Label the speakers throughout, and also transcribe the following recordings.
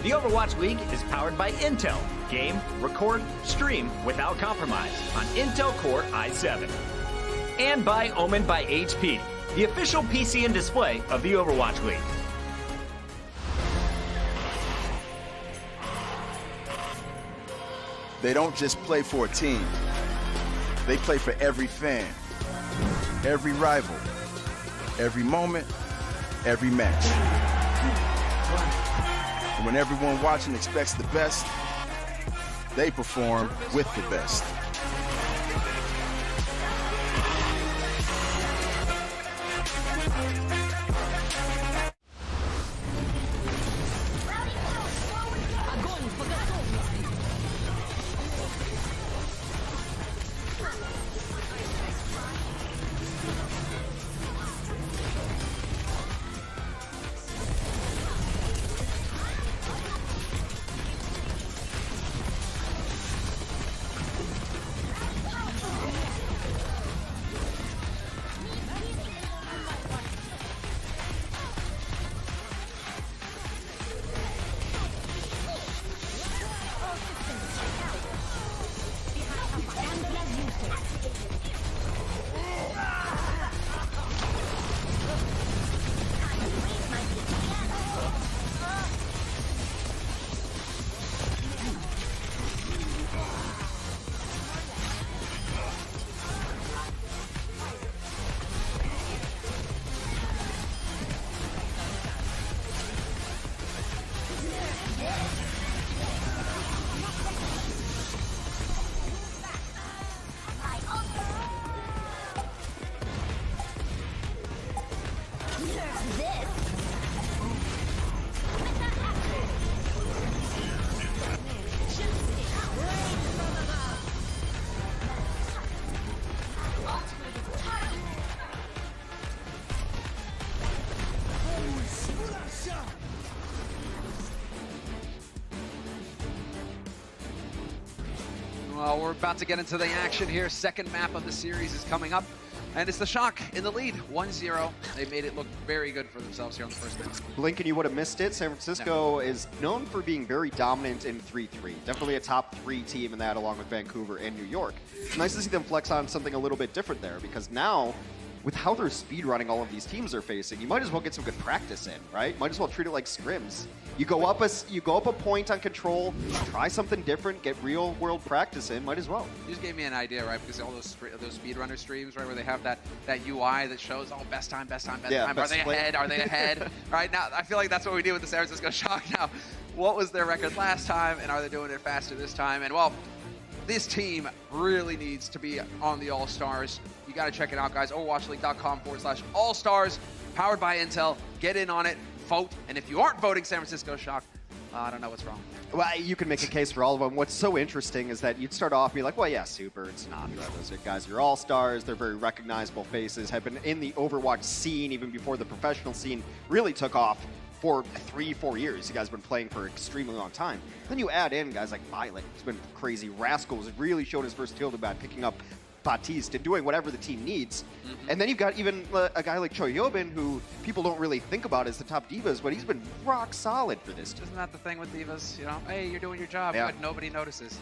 Speaker 1: The Overwatch League is powered by Intel. Game, record, stream without compromise on Intel Core i7. And by Omen by HP, the official PC and display of the Overwatch League.
Speaker 2: They don't just play for a team. They play for every fan, every rival, every moment, every match. And when everyone watching expects the best, they perform with the best.
Speaker 3: Well, we're about to get into the action here. Second map of the series is coming up, and it's the Shock in the lead, 1-0. They made it look very good for themselves here on the first map.
Speaker 4: Lincoln, you would have missed it. San Francisco is known for being very dominant in 3-3. Definitely a top 3 team in that, along with Vancouver and New York. It's nice to see them flex on something a little bit different there, because now, with how they're speedrunning all of these teams they're facing, you might as well get some good practice in, right? Might as well treat it like scrims. You go up a point on control, try something different, get real world practice in, might as well.
Speaker 3: You just gave me an idea, right? Because all those speedrunner streams, right, where they have that UI that shows, oh, best time.
Speaker 4: Yeah,
Speaker 3: Are they ahead? Are they ahead? Right now, I feel like that's what we do with the San Francisco Shock now. What was their record last time, and are they doing it faster this time? And well, this team really needs to be on the All-Stars. You got to check it out, guys. Overwatchleague.com/All-Stars, powered by Intel. Get in on it, vote, and if you aren't voting San Francisco Shock, I don't know what's wrong.
Speaker 4: Well, you can make a case for all of them. What's so interesting is that you'd start off and be like, well, yeah, Super, it's not. Those guys are all-stars. They're very recognizable faces, have been in the Overwatch scene even before the professional scene really took off for 3-4 years. You guys have been playing for an extremely long time. Then you add in guys like Violet, who's been crazy. Rascal's really shown his versatility about picking up Baptiste and doing whatever the team needs. And then you've got even a guy like Choi Yobin, who people don't really think about as the top divas, but he's been rock solid for this team.
Speaker 3: Isn't that the thing with divas? You know, hey, you're doing your job,
Speaker 4: Yeah.
Speaker 3: but nobody notices.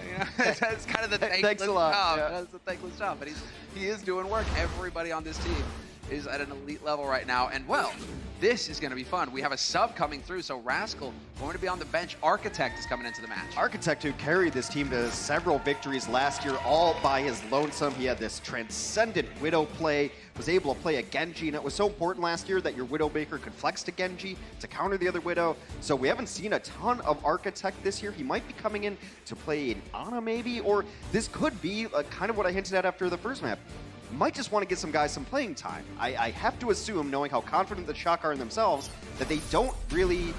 Speaker 3: You know, that's kind of the thankless
Speaker 4: Thanks a lot.
Speaker 3: job.
Speaker 4: Yeah.
Speaker 3: That's the thankless job, but he is doing work. Everybody on this team is at an elite level right now, and well, this is going to be fun. We have a sub coming through, so Rascal going to be on the bench. Architect is coming into the match.
Speaker 4: Architect, who carried this team to several victories last year, all by his lonesome. He had this transcendent Widow play, was able to play a Genji, and it was so important last year that your Widowmaker could flex to Genji to counter the other Widow. So we haven't seen a ton of Architect this year. He might be coming in to play an Ana maybe, or this could be kind of what I hinted at after the first map. Might just want to get some guys some playing time. I have to assume, knowing how confident the Shock are in themselves, that they don't really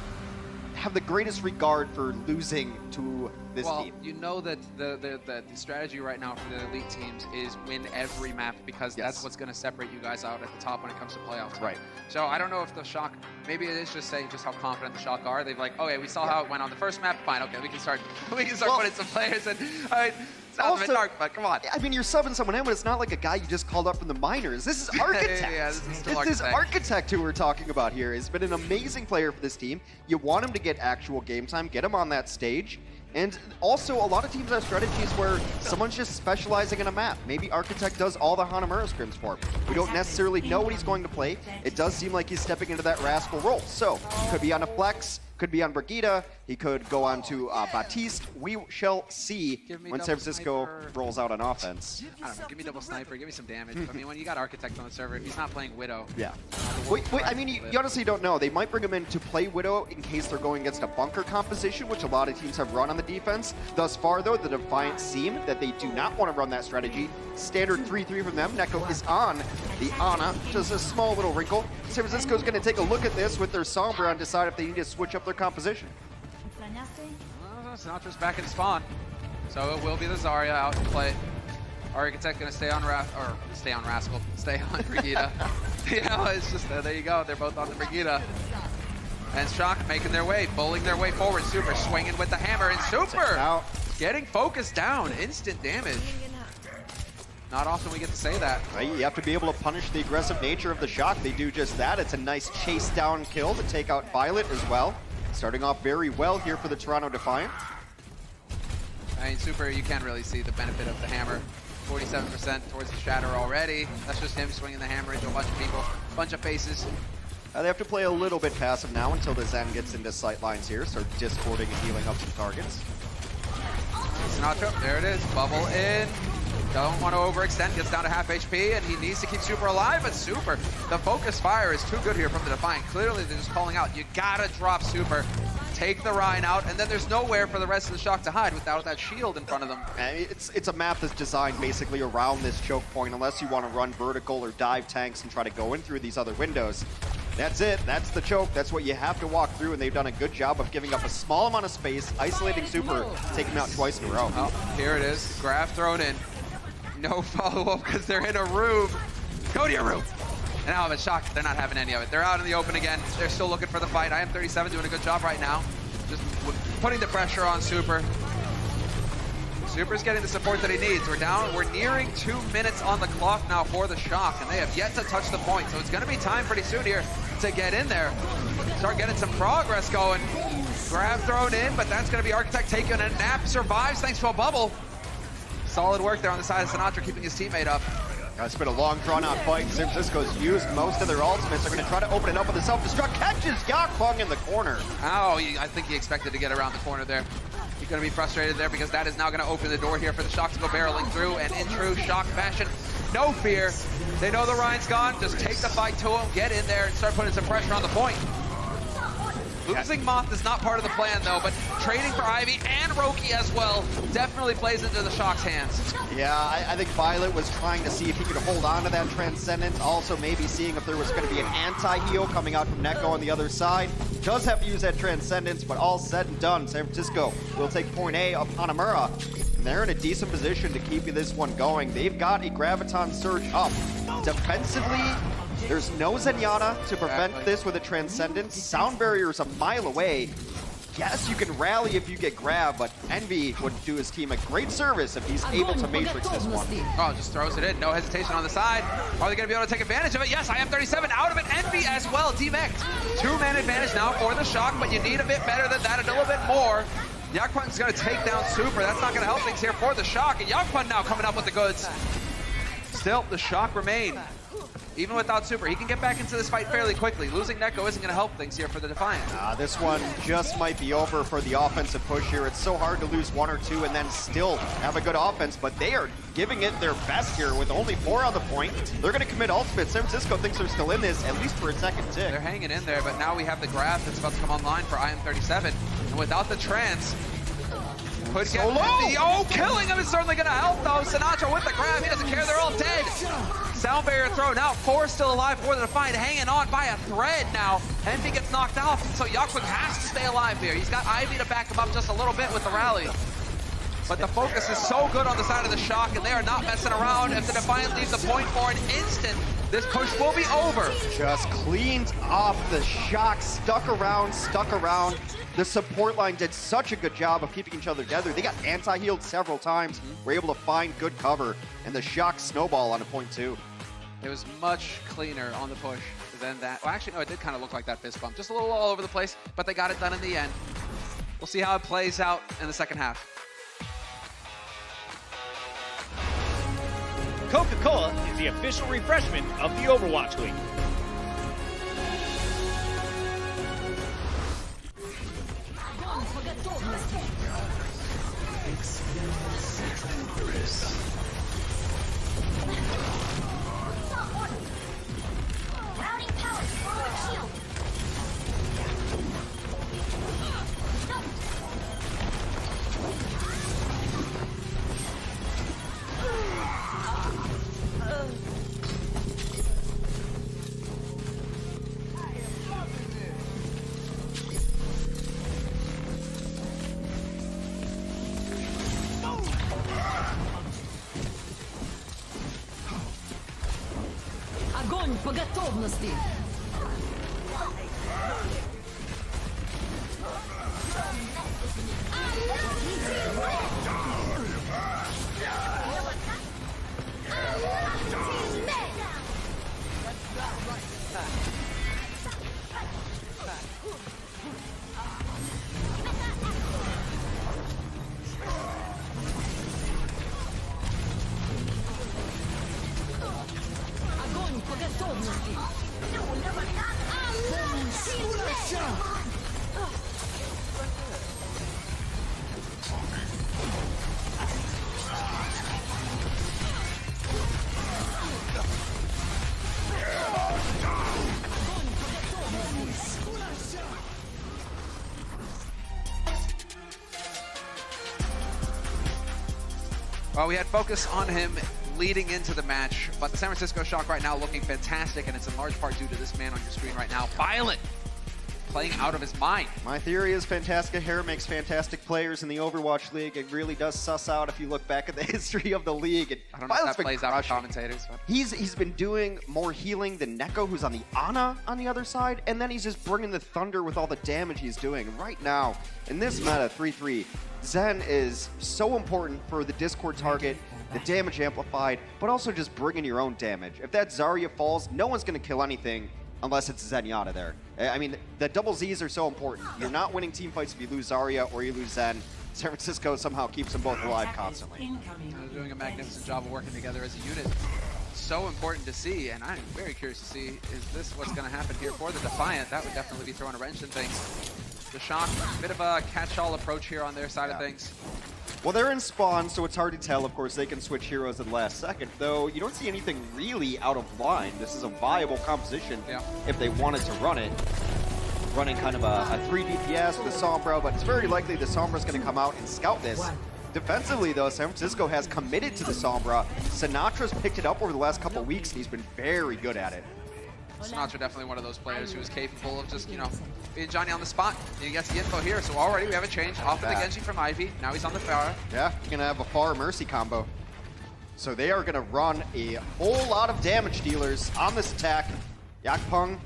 Speaker 4: have the greatest regard for losing to this team.
Speaker 3: Well, you know that the strategy right now for the elite teams is win every map, because that's what's going to separate you guys out at the top when it comes to playoffs.
Speaker 4: Right.
Speaker 3: So I don't know if the Shock, maybe it is just saying just how confident the Shock are. They've like, okay, we saw how it went on the first map. Fine, okay, we can start putting some players in. All right. Sounds a bit dark, but come on.
Speaker 4: I mean, you're subbing someone in, but it's not like a guy you just called up from the minors. This is Architect.
Speaker 3: Yeah, this is still
Speaker 4: It's this
Speaker 3: Architect.
Speaker 4: Architect who we're talking about here. He's been an amazing player for this team. You want him to get actual game time, get him on that stage. And also, a lot of teams have strategies where someone's just specializing in a map. Maybe Architect does all the Hanamura scrims for him. We don't necessarily know what he's going to play. It does seem like he's stepping into that Rascal role. So, could be on a flex, could be on Brigida, he could go on to Baptiste. We shall see when San Francisco rolls out on offense.
Speaker 3: I don't know, give me double sniper, give me some damage. I mean, when you got Architect on the server, if he's not playing Widow.
Speaker 4: Yeah. Wait, I mean, you honestly don't know. They might bring him in to play Widow in case they're going against a bunker composition, which a lot of teams have run on the defense. Thus far, though, the Defiant seem that they do not want to run that strategy. Standard 3-3 from them. Neko is on the Ana, just a small little wrinkle. San Francisco's going to take a look at this with their Sombra and decide if they need to switch up their composition.
Speaker 3: Sinatra's back in spawn, so it will be the Zarya out to play. Architect gonna stay on Rascal, stay on Brigida. You know, it's just there you go. They're both on the Brigida. And Shock making their way, bowling their way forward. Super swinging with the hammer, and Super getting focused down. Instant damage. Not often we get to say that.
Speaker 4: Right, you have to be able to punish the aggressive nature of the Shock. They do just that. It's a nice chase down kill to take out Violet as well. Starting off very well here for the Toronto Defiant.
Speaker 3: I mean, Super, you can't really see the benefit of the hammer. 47% towards the Shatter already. That's just him swinging the hammer into a bunch of people, bunch of faces.
Speaker 4: They have to play a little bit passive now until the Zen gets into sight lines here. Start discording and healing up some targets.
Speaker 3: Sinatra, there it is. Bubble in. Don't want to overextend. Gets down to half HP, and he needs to keep Super alive. But Super, the focus fire is too good here from the Defiant. Clearly, they're just calling out, you gotta drop Super. Take the Rhine out, and then there's nowhere for the rest of the Shock to hide without that shield in front of them.
Speaker 4: And it's a map that's designed basically around this choke point, unless you want to run vertical or dive tanks and try to go in through these other windows. That's it. That's the choke. That's what you have to walk through, and they've done a good job of giving up a small amount of space, isolating Super, taking him out twice in a row.
Speaker 3: Oh, here it is. Graph thrown in. No follow-up because they're in a room. Go to your room. And now I'm shocked they're not having any of it. They're out in the open again. They're still looking for the fight. IM37 doing a good job right now. Just putting the pressure on Super. Super's getting the support that he needs. We're nearing 2 minutes on the clock now for the Shock, and they have yet to touch the point. So it's going to be time pretty soon here to get in there. Start getting some progress going. Grab thrown in, but that's going to be Architect taking a nap. Survives thanks to a bubble. Solid work there on the side of Sinatra, keeping his teammate up.
Speaker 4: It's been a long, drawn-out fight. San Francisco's used most of their ultimates. They're going to try to open it up with a self-destruct. Catches Yakfeng in the corner.
Speaker 3: Oh, I think he expected to get around the corner there. He's going to be frustrated there because that is now going to open the door here for the Shock to go barreling through. And in true Shock fashion, no fear. They know the Rhine's gone. Just take the fight to him, get in there, and start putting some pressure on the point. Losing Moth is not part of the plan, though, but trading for Ivy and Roki as well definitely plays into the Shock's hands.
Speaker 4: Yeah, I think Violet was trying to see if he could hold on to that Transcendence. Also, maybe seeing if there was going to be an anti-heal coming out from Neko on the other side. Does have to use that Transcendence, but all said and done, San Francisco will take point A of Hanamura. And they're in a decent position to keep this one going. They've got a Graviton Surge up. Defensively, there's no Zenyatta to prevent this with a Transcendence. Sound Barrier's a mile away. Yes, you can rally if you get grabbed, but Envy would do his team a great service if he's able to Matrix this one.
Speaker 3: Oh, just throws it in. No hesitation on the side. Are they going to be able to take advantage of it? Yes, IM37 out of it. Envy as well. Demect. 2-man advantage now for the Shock, but you need a bit better than that, a little bit more. Yakfeng's going to take down Super. That's not going to help things here for the Shock, and Yakfeng now coming up with the goods. Still, the Shock remain. Even without Super, he can get back into this fight fairly quickly. Losing Neko isn't going to help things here for the Defiant.
Speaker 4: This one just might be over for the offensive push here. It's so hard to lose 1 or 2 and then still have a good offense, but they are giving it their best here with only 4 on the point. They're going to commit ultimate. San Francisco thinks they're still in this, at least for a second tick.
Speaker 3: They're hanging in there, but now we have the graph that's about to come online for IM37. And without the trance, could get killing him is certainly going to help, though. Sinatra with the grab. He doesn't care. They're all dead. Sound barrier thrown out. 4 still alive for the Defiant, hanging on by a thread now. Envy gets knocked off, so Yakfeng has to stay alive here. He's got Ivy to back him up just a little bit with the rally. But the focus is so good on the side of the Shock, and they are not messing around. If the Defiant leave the point for an instant, this push will be over.
Speaker 4: Just cleaned off the shock, stuck around. The support line did such a good job of keeping each other together. They got anti-healed several times, were able to find good cover, and the shock snowball on a point two.
Speaker 3: It was much cleaner on the push than that. Well, actually, no, it did kind of look like that fist bump. Just a little all over the place, but they got it done in the end. We'll see how it plays out in the second half.
Speaker 1: Coca-Cola is the official refreshment of the Overwatch League.
Speaker 5: Огонь по готовности! Огонь по готовности!
Speaker 3: Well, we had focus on him leading into the match, but the San Francisco Shock right now looking fantastic, and it's in large part due to this man on your screen right now, Violent, playing out of his mind.
Speaker 4: My theory is Fantastic Hair makes fantastic players in the Overwatch League. It really does suss out if you look back at the history of the league. And
Speaker 3: I don't know if
Speaker 4: Violent's
Speaker 3: that
Speaker 4: been
Speaker 3: plays out for
Speaker 4: crushing.
Speaker 3: commentators. But
Speaker 4: He's been doing more healing than Neko, who's on the Ana on the other side, and then he's just bringing the thunder with all the damage he's doing. Right now, in this meta, 3-3, Zen is so important for the Discord target, the damage amplified, but also just bringing your own damage. If that Zarya falls, no one's going to kill anything unless it's Zenyatta there. I mean, the double Zs are so important. You're not winning team fights if you lose Zarya or you lose Zen. San Francisco somehow keeps them both alive constantly.
Speaker 3: they're doing a magnificent job of working together as a unit. So important to see, and I'm very curious to see, is this what's going to happen here for the Defiant? That would definitely be throwing a wrench in things. The Shock, a bit of a catch-all approach here on their side of things.
Speaker 4: Well, they're in spawn, so it's hard to tell. Of course, they can switch heroes at the last second, though you don't see anything really out of line. This is a viable composition if they wanted to run it. Running kind of a 3 DPS with a Sombra, but it's very likely the Sombra's going to come out and scout this. Defensively, though, San Francisco has committed to the Sombra. Sinatra's picked it up over the last couple weeks, and he's been very good at it.
Speaker 3: Sinatra definitely one of those players who is capable of just, you know, being Johnny on the spot. He gets the info here, so already we have a change. Off of the Genji from Ivy. Now he's on the Pharah.
Speaker 4: Yeah, you're going to have a Pharah Mercy combo. So they are going to run a whole lot of damage dealers on this attack. Yakpung,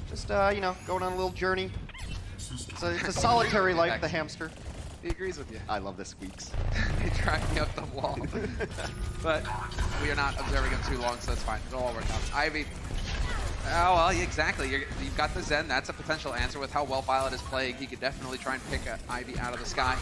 Speaker 4: just, you know, going on a little journey. It's a solitary life, the hamster.
Speaker 3: He agrees with you.
Speaker 4: I love the squeaks.
Speaker 3: He dragged me up the wall. But we are not observing him too long, so that's fine. It'll all work out. Ivy. Oh, well, exactly. You've got the Zen. That's a potential answer with how well Violet is playing. He could definitely try and pick Ivy out of the sky.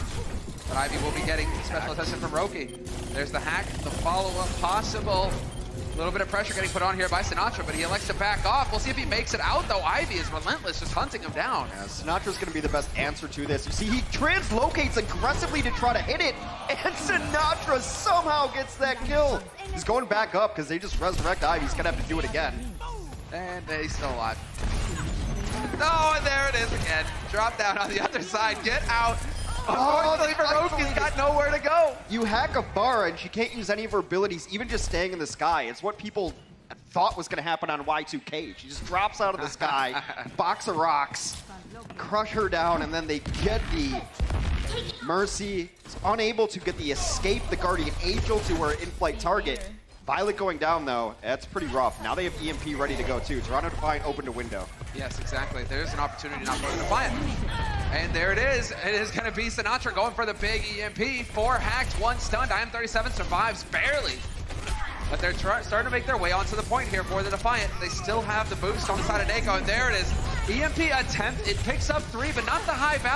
Speaker 3: But Ivy will be getting special attention from Roki. There's the hack, the follow-up possible. A little bit of pressure getting put on here by Sinatra, but he elects to back off. We'll see if he makes it out, though. Ivy is relentless, just hunting him down.
Speaker 4: Yeah, Sinatra's going to be the best answer to this. You see, he translocates aggressively to try to hit it, and Sinatra somehow gets that kill. He's going back up because they just resurrect Ivy. He's going to have to do it again.
Speaker 3: And he's still alive. Oh, and there it is again. Drop down on the other side. Get out. Unfortunately for Roki's got nowhere to go.
Speaker 4: You hack a Pharah and she can't use any of her abilities, even just staying in the sky. It's what people thought was going to happen on Y2K. She just drops out of the sky, box of rocks, crush her down, and then they get the Mercy. Is unable to get the escape, the Guardian Angel to her in-flight target. Violet going down, though, that's pretty rough. Now they have EMP ready to go, too. Toronto Defiant open to window.
Speaker 3: Yes, exactly. There's an opportunity now for the Defiant. And there it is. It is going to be Sinatra going for the big EMP. 4 hacked, 1 stunned. IM37 survives barely. But they're starting to make their way onto the point here for the Defiant. They still have the boost on the side of Nako, and there it is. EMP attempt. It picks up 3, but not the high value.